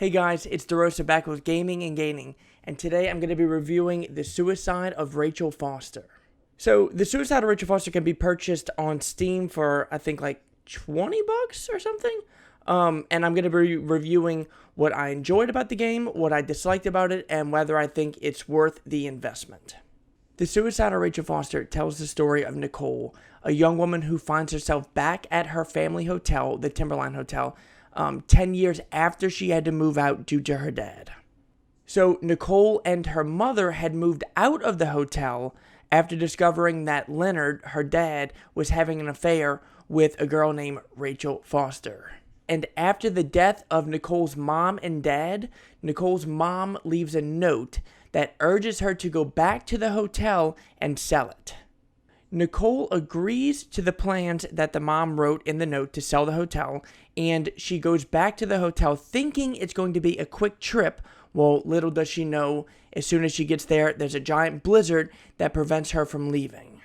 Hey guys, it's DeRosa back with Gaming and Gaining, and today I'm going to be reviewing The Suicide of Rachel Foster. So, The Suicide of Rachel Foster can be purchased on Steam for, I think, like $20 or something. And I'm going to be reviewing what I enjoyed about the game, what I disliked about it, and whether I think it's worth the investment. The Suicide of Rachel Foster tells the story of Nicole, a young woman who finds herself back at her family hotel, the Timberline Hotel, 10 years after she had to move out due to her dad. So Nicole and her mother had moved out of the hotel after discovering that Leonard, her dad, was having an affair with a girl named Rachel Foster. And after the death of Nicole's mom and dad, Nicole's mom leaves a note that urges her to go back to the hotel and sell it. Nicole agrees to the plans that the mom wrote in the note to sell the hotel, and she goes back to the hotel thinking it's going to be a quick trip. Well, little does she know, as soon as she gets there, there's a giant blizzard that prevents her from leaving.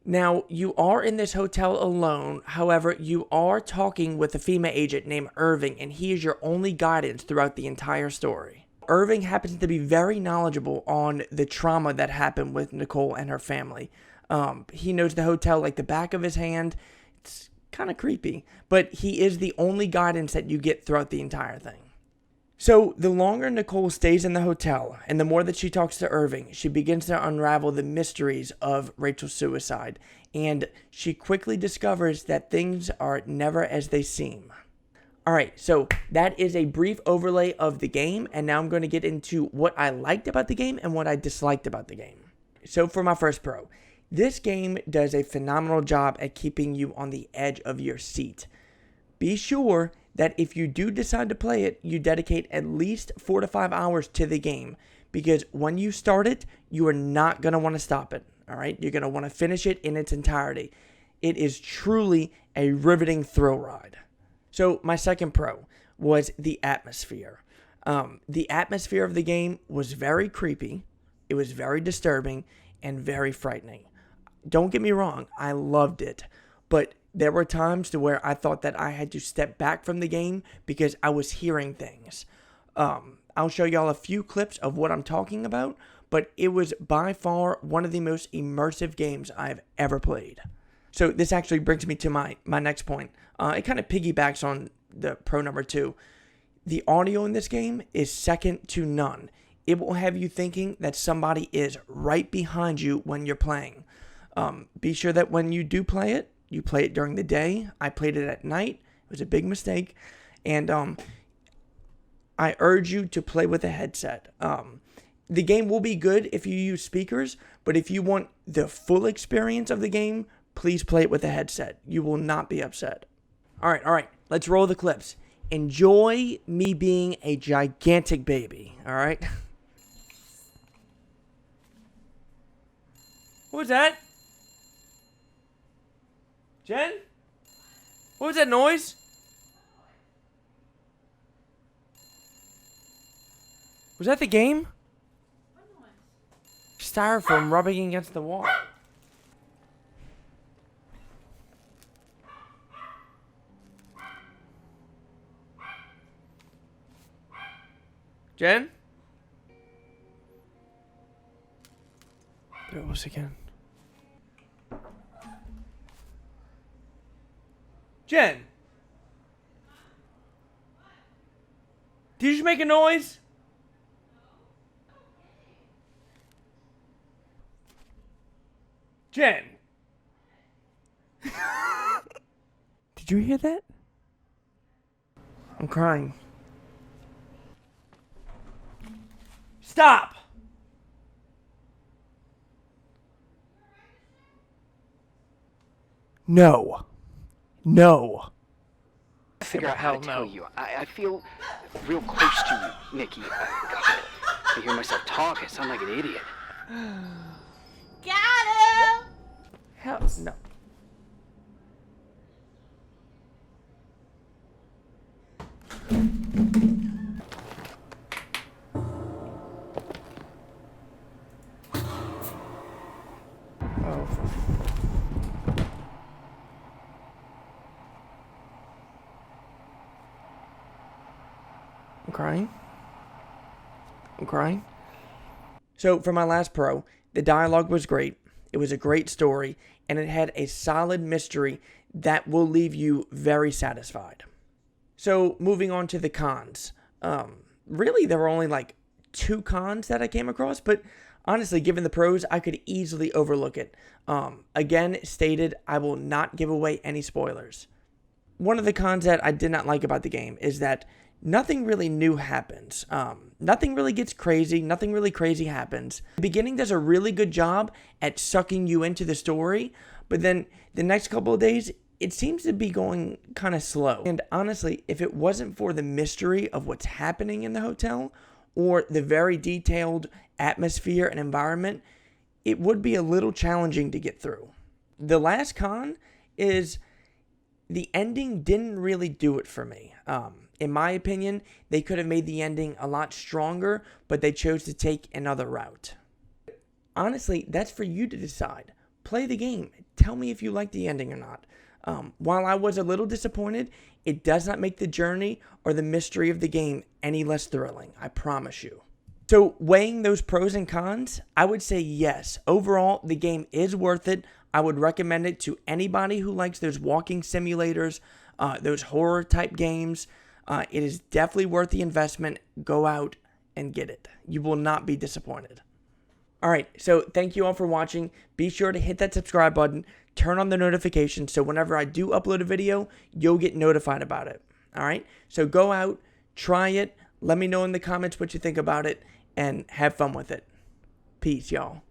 Now, you are in this hotel alone. However, you are talking with a FEMA agent named Irving, and he is your only guidance throughout the entire story. Irving happens to be very knowledgeable on the trauma that happened with Nicole and her family. He knows the hotel like the back of his hand. It's kind of creepy, but he is the only guidance that you get throughout the entire thing. So the longer Nicole stays in the hotel and the more that she talks to Irving, she begins to unravel the mysteries of Rachel's suicide, and she quickly discovers that things are never as they seem. Alright, so that is a brief overlay of the game, and now I'm going to get into what I liked about the game and what I disliked about the game. So for my first pro, this game does a phenomenal job at keeping you on the edge of your seat. Be sure that if you do decide to play it, you dedicate at least 4 to 5 hours to the game, because when you start it, you are not going to want to stop it. Alright, you're going to want to finish it in its entirety. It is truly a riveting thrill ride. So my second pro was the atmosphere. The atmosphere of the game was very creepy, it was very disturbing, and very frightening. Don't get me wrong, I loved it, but there were times to where I thought that I had to step back from the game because I was hearing things. I'll show y'all a few clips of what I'm talking about, but it was by far one of the most immersive games I've ever played. So this actually brings me to my next point. It kind of piggybacks on the pro number 2. The audio in this game is second to none. It will have you thinking that somebody is right behind you when you're playing. Be sure that when you do play it, you play it during the day. I played it at night. It was a big mistake. And I urge you to play with a headset. The game will be good if you use speakers, but if you want the full experience of the game, please play it with a headset. You will not be upset. All right. Let's roll the clips. Enjoy me being a gigantic baby. All right? What was that? Jen? What was that noise? Was that the game? Styrofoam rubbing against the wall. Jen? There it was again. Jen! Did you just make a noise? Jen! Did you hear that? I'm crying. Stop! No. Figure out how to tell you. I feel real close to you, Nikki. God, I hear myself talk. I sound like an idiot. Got him! Hell no. I'm crying. I'm crying. So for my last pro, the dialogue was great. It was a great story, and it had a solid mystery that will leave you very satisfied. So moving on to the cons. Really, there were only like 2 cons that I came across, but honestly, given the pros, I could easily overlook it. Again, stated, I will not give away any spoilers. One of the cons that I did not like about the game is that nothing really new happens. Nothing really gets crazy. Nothing really crazy happens. The beginning does a really good job at sucking you into the story, but then the next couple of days, it seems to be going kind of slow. And honestly, if it wasn't for the mystery of what's happening in the hotel or the very detailed atmosphere and environment, it would be a little challenging to get through. The last con is the ending didn't really do it for me. In my opinion, they could have made the ending a lot stronger, but they chose to take another route. Honestly, that's for you to decide. Play the game. Tell me if you like the ending or not. While I was a little disappointed, it does not make the journey or the mystery of the game any less thrilling. I promise you. So weighing those pros and cons, I would say yes. Overall, the game is worth it. I would recommend it to anybody who likes those walking simulators, those horror type games. It is definitely worth the investment. Go out and get it. You will not be disappointed. All right, so thank you all for watching. Be sure to hit that subscribe button, turn on the notifications, so whenever I do upload a video, you'll get notified about it. All right, so go out, try it, let me know in the comments what you think about it, and have fun with it. Peace, y'all.